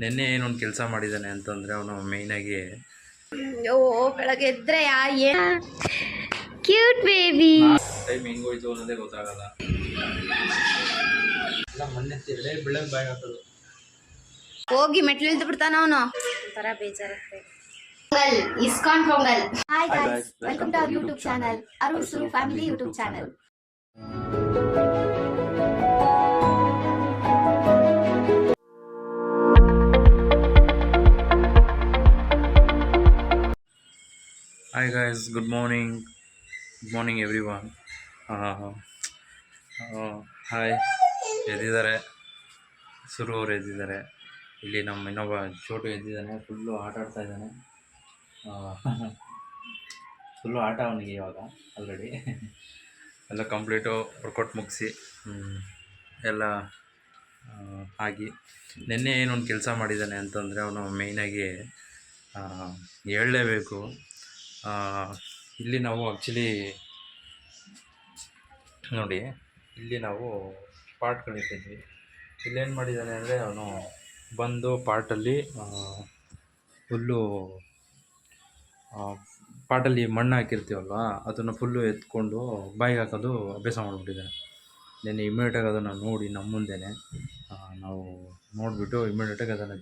ನಿನ್ನೆ ಏನೊಂದು ಕೆಲಸ ಮಾಡಿದ್ದಾನೆ ಅಂತಂದರೆ ಅವನು ಮೇಯ್ನಾಗಿ ಬೆಳಗ್ಗೆ ಎದ್ರೆ ಕ್ಯೂಟ್ ಬೇಬಿ ಟೈಮ್ ಹೆಂಗೋಯ್ತು ಅನ್ನೋದೇ ಗೊತ್ತಾಗಲ್ಲ. ಎಲ್ಲ ಮೊನ್ನೆ ಎರಡೇ ಬೆಳಗ್ಗೆ ಬಾಯ್ ಹಾಕೋದು ಹೋಗಿ ಮೆಟ್ಲು ಇಳ್ದು ಬಿಡ್ತಾನ ಅವನು. ಒಂಥರ ಬೇಜಾರುತ್ತೆ. ISKCON pongal. Hi guys, welcome to our YouTube channel, Arusu family YouTube channel. Hi guys, good morning everyone. Hi, ಎದ್ದಿದ್ದಾರೆ, ಸುರು ಅವರು ಎದ್ದಿದ್ದಾರೆ. ಇಲ್ಲಿ ನಮ್ಮ ಇನ್ನೊಬ್ಬ ಚೋಟು ಎದ್ದಿದ್ದಾನೆ, ಫುಲ್ಲು ಆಟ ಆಡ್ತಾ ಇದ್ದಾನೆ. ಫುಲ್ಲು ಆಟ ಅವನಿಗೆ ಇವಾಗ ಆಲ್ರೆಡಿ ಎಲ್ಲ ಕಂಪ್ಲೀಟು ವರ್ಕೌಟ್ ಮುಗಿಸಿ ಎಲ್ಲ ಆಗಿ ನಿನ್ನೆ ಏನೊಂದು ಕೆಲಸ ಮಾಡಿದ್ದಾನೆ ಅಂತಂದರೆ ಅವನು ಮೇಯ್ನಾಗಿ ಹೇಳಲೇಬೇಕು. ಇಲ್ಲಿ ನಾವು ಆ್ಯಕ್ಚುಲಿ ನೋಡಿ, ಇಲ್ಲಿ ನಾವು ಪಾಟ್ಗಳಿಟ್ಟಿದ್ವಿ. ಇಲ್ಲೇನು ಮಾಡಿದ್ದಾನೆ ಅಂದರೆ ಅವನು ಬಂದು ಪಾಟಲ್ಲಿ ಫುಲ್ಲು ಪಾಟಲ್ಲಿ ಮಣ್ಣು ಹಾಕಿರ್ತೀವಲ್ವ, ಅದನ್ನು ಫುಲ್ಲು ಎತ್ಕೊಂಡು ಬಾಯಿಗೆ ಹಾಕೋದು ಅಭ್ಯಾಸ ಮಾಡಿಬಿಟ್ಟಿದ್ದಾನೆ. ನೆನ್ನೆ ಇಮಿಡಿಯೇಟಾಗಿ ಅದನ್ನು ನೋಡಿ ನಮ್ಮ ಮುಂದೆನೇ ನಾವು ನೋಡಿಬಿಟ್ಟು ಇಮಿಡಿಯೇಟಾಗಿ ಅದನ್ನು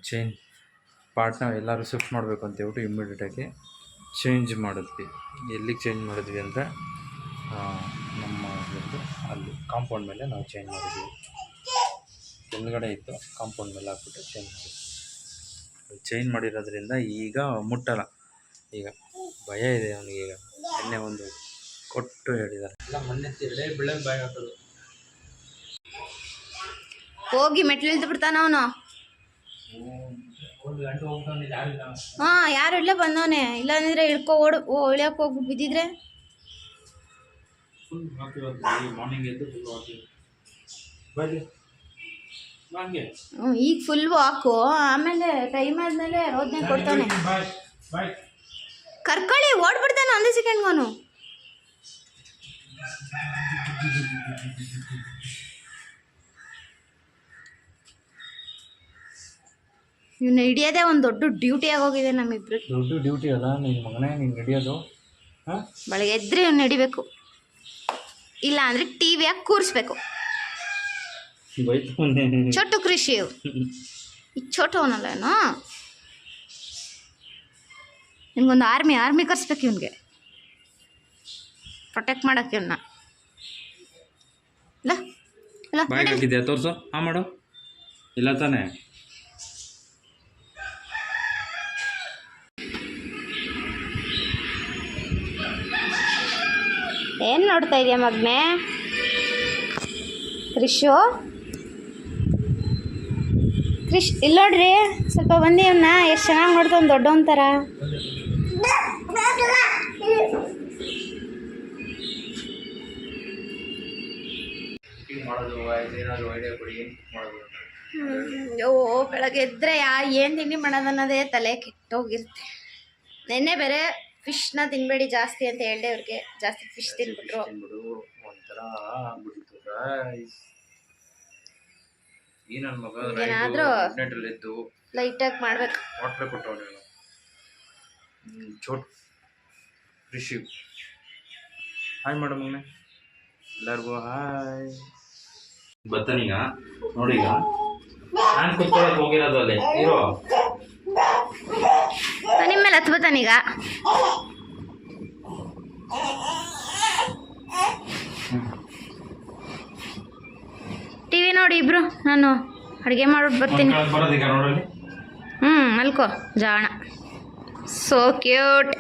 ಪಾಟ್ನ ಎಲ್ಲರೂ ಶಿಫ್ಟ್ ಮಾಡಬೇಕು ಅಂತ ಹೇಳ್ಬಿಟ್ಟು ಇಮಿಡಿಯೇಟಾಗಿ ಚೇಂಜ್ ಮಾಡಿದ್ವಿ. ಎಲ್ಲಿಗೆ ಚೇಂಜ್ ಮಾಡಿದ್ವಿ ಅಂದರೆ ನಮ್ಮ ಅಲ್ಲಿ ಕಾಂಪೌಂಡ್ ಮೇಲೆ ನಾವು ಚೇಂಜ್ ಮಾಡಿದ್ವಿ. ಹಿಂದ್ಗಡೆ ಇತ್ತು, ಕಾಂಪೌಂಡ್ ಮೇಲೆ ಹಾಕ್ಬಿಟ್ಟು ಚೇಂಜ್ ಮಾಡಿರೋದ್ರಿಂದ ಈಗ ಮುಟ್ಟಲ್ಲ. ಈಗ ಭಯ ಇದೆ ಅವನಿಗೆ. ಈಗ ಎಣ್ಣೆ ಒಂದು ಕೊಟ್ಟು ಹೇಳಿದ್ದಾರೆ. ಎಲ್ಲ ಮೊನ್ನೆ ಎರಡೇ ಬೆಳಗ್ಗೆ ಬಾಯ್ ಹಾಕೋದು. ಹೋಗಿ ಮೆಟ್ಲು ಇಳ್ದು ಬಿಡ್ತಾನ ಅವನು. ಯಾರು ಇಲ್ಲ ಬಂದವನೆ, ಇಲ್ಲಾಂದ್ರೆ ಇಳ್ಕೊ ಇಳಿಯಕ್ಕೆ ಹೋಗ್ಬಿಟ್ಟು ಬಿದ್ದಿದ್ರೆ. ಈಗ ಫುಲ್ ವಾಕು, ಆಮೇಲೆ ಟೈಮ್ ಆದ್ಮೇಲೆ ರೋದನೆ ಕೊಡ್ತಾನೆ. ಕರ್ಕೊಳ್ಳಿ, ಓಡ್ಬಿಡ್ತಾನೆ ಒಂದೇ ಸೆಕೆಂಡ್ಗೋನು. ಇವನ್ನ ಹಿಡಿಯೋದೇ ಒಂದು ದೊಡ್ಡ ಡ್ಯೂಟಿ ಆಗೋಗಿದೆ ನಮ್ಮಿಬ್ರು. ದೊಡ್ಡ ಡ್ಯೂಟಿ ಅಲ್ಲ ನಿನ್ನ ಮಗನೇ, ನೀನು ಹಿಡಿಯೋದು. ಬೆಳಗ್ಗೆ ಎದ್ರೆ ಇವ್ನ ಹಿಡಿಬೇಕು, ಇಲ್ಲ ಅಂದ್ರೆ ಟಿವಿಯಾಗಿ ಕೂರಿಸ್ಬೇಕು. ಚೋಟು ಕೃಷಿ ಈಗ ಚೋಟವನಲ್ಲ ಏನೋ. ನಿಮ್ಗೊಂದು ಆರ್ಮಿ ಕರ್ಸ್ಬೇಕು ಇವನ್ಗೆ, ಪ್ರೊಟೆಕ್ಟ್ ಮಾಡಕ್ಕೆ ಇವನ್ನ. ಇಲ್ಲ ಇಲ್ಲ ಬಾಯಿಗೆ ಹಾಕಿದ್ಯಾ? ತೋರಿಸು, ಮಾಡು. ಇಲ್ಲ ತಾನೇ? ಏನು ನೋಡ್ತಾ ಇದೆಯಾ ಮಗ್ನೆ? ಕ್ರಿಶ್ ಇಲ್ಲಿ ನೋಡ್ರಿ, ಸ್ವಲ್ಪ ಬಂದು ಇವನ್ನ ಎಷ್ಟು ಚೆನ್ನಾಗಿ ನೋಡ್ತಾವ, ದೊಡ್ಡವನ್ ಥರ. ಬೆಳಗ್ಗೆ ಎದ್ರೆ ಏನು ತಿಂಡಿ ಮಾಡೋದನ್ನೋದೇ ತಲೆ ಕೆಟ್ಟೋಗಿರುತ್ತೆ. ನೆನ್ನೆ ಬೇರೆ ಫಿಶ್ನ ತಿನ್ಬೇಡಿ ಜಾಸ್ತಿ ಅಂತ ಹೇಳ್ದೆ ಅವ್ರಿಗೆ, ಜಾಸ್ತಿ ಫಿಶ್ ತಿನ್ಬಿಟ್ರು. ಏನಾದ್ರೂ ಲೈಟಾಗಿ ಮಾಡ್ಬೇಕು. ಹಾಯ್ ಮೇಡಮ್, ಎಲ್ಲರಿಗೂ ಹಾಯ್. ಬತ್ತನೀಗ ನೋಡಿ, ಈಗ ನಾನು ಕುತ್ಕೊಳ್ಳೋಕೆ ಹೋಗಿರೋದು ಅಲ್ಲಿ ಇರೋ ನಿಮ್ಮ ಮೇಲೆ ಹತ್ತು ಬತ್ತಾನೀಗ. ಟಿವಿ ನೋಡಿ ಇಬ್ರು, ನಾನು ಅಡುಗೆ ಮಾಡ್ಬಿಟ್ಟು ಬರ್ತೀನಿ. ಮಲ್ಕೋ ಜಾಣ. ಸೋ ಕ್ಯೂಟ್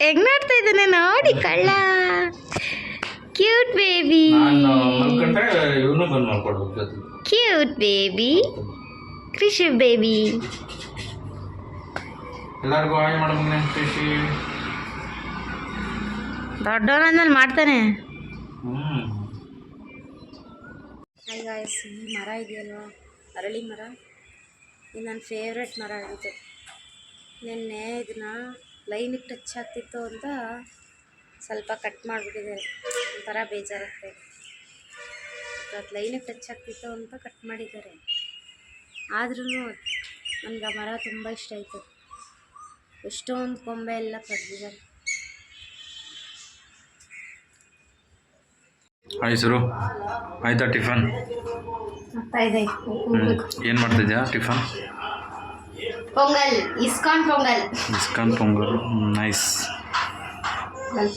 ಹೆಂಗ್ ನೋಡ್ತಾ ಇದ್ದಾನೆ ನೋಡಿ, ಕಳ್ಳ. ಕ್ಯೂಟ್ ಬೇಬಿ, ಕ್ಯೂಟ್ ಬೇಬಿ, ಕೃಷಿ ಬೇಬಿ. ದೊಡ್ಡವನಂದಲ್ಲಿ ಮಾಡ್ತಾನೆ. ಹಾಯ್ ಗಾಯ್ಸ್, ಈ ಮರ ಇದೆಯಲ್ವ, ಅರಳಿ ಮರ, ಇದು ನನ್ನ ಫೇವ್ರೆಟ್ ಮರ ಆಗಿದೆ. ನಿನ್ನೆ ಇದನ್ನ ಲೈನಿಗೆ ಟಚ್ ಆಗ್ತಿತ್ತು ಅಂತ ಸ್ವಲ್ಪ ಕಟ್ ಮಾಡಿಬಿಟ್ಟಿದ್ದಾರೆ. ಒಂಥರ ಬೇಜಾರುತ್ತೆ. ಲೈನಿಗೆ ಟಚ್ ಆಗ್ತಿತ್ತು ಅಂತ ಕಟ್ ಮಾಡಿದ್ದಾರೆ. ಆದ್ರೂ ನನಗೆ ಆ ಮರ ತುಂಬ ಇಷ್ಟ ಆಯಿತು. ಎಷ್ಟೊಂದು ಕೊಂಬೆ ಎಲ್ಲ ಕಡ್ದಿದ್ದಾರೆ. ಹಾಯ್ ಸುರು, ಆಯ್ತಾ ಟಿಫನ್? ಆಗ್ತಾ ಇದೆ. ಏನು ಮಾಡ್ತಿದ್ಯಾ tiffin? Pongal, ISKCON pongal. ISKCON pongal, nice.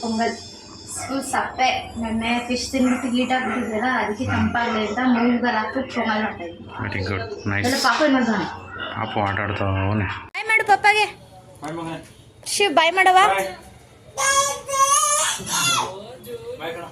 Pongal full ಸಪ್ಪೆ. ನೆನ್ನೆ ಫಿಶ್ ತಿಂದ್ಬಿಟ್ಟು ಗೀಟಾಗ್ಬಿಟ್ಟಿದ್ದೆಲ್ಲ, ಅದಕ್ಕೆ ತಂಪಾಗಲಿ ಅಂತ ಮೂಗಲ್ಲಿ ಹಾಕ್ಬಿಟ್ಟು ಪೊಂಗಲ್ ಮಾಡ್ತಾಯಿದ್ವಿ. Very good, nice. ಪಾಪ ಏನು ಮಾಡ್ತಾನೆ? ಪಾಪು ಆಟ ಆಡ್ತಾವನೆ. ಬಾಯ್ ಮಾಡು ಪಪ್ಪಾಗೆ. ಶಿವ್ ಬಾಯ್ ಮಾಡವ. ಬಾಯ್ ಕಣ.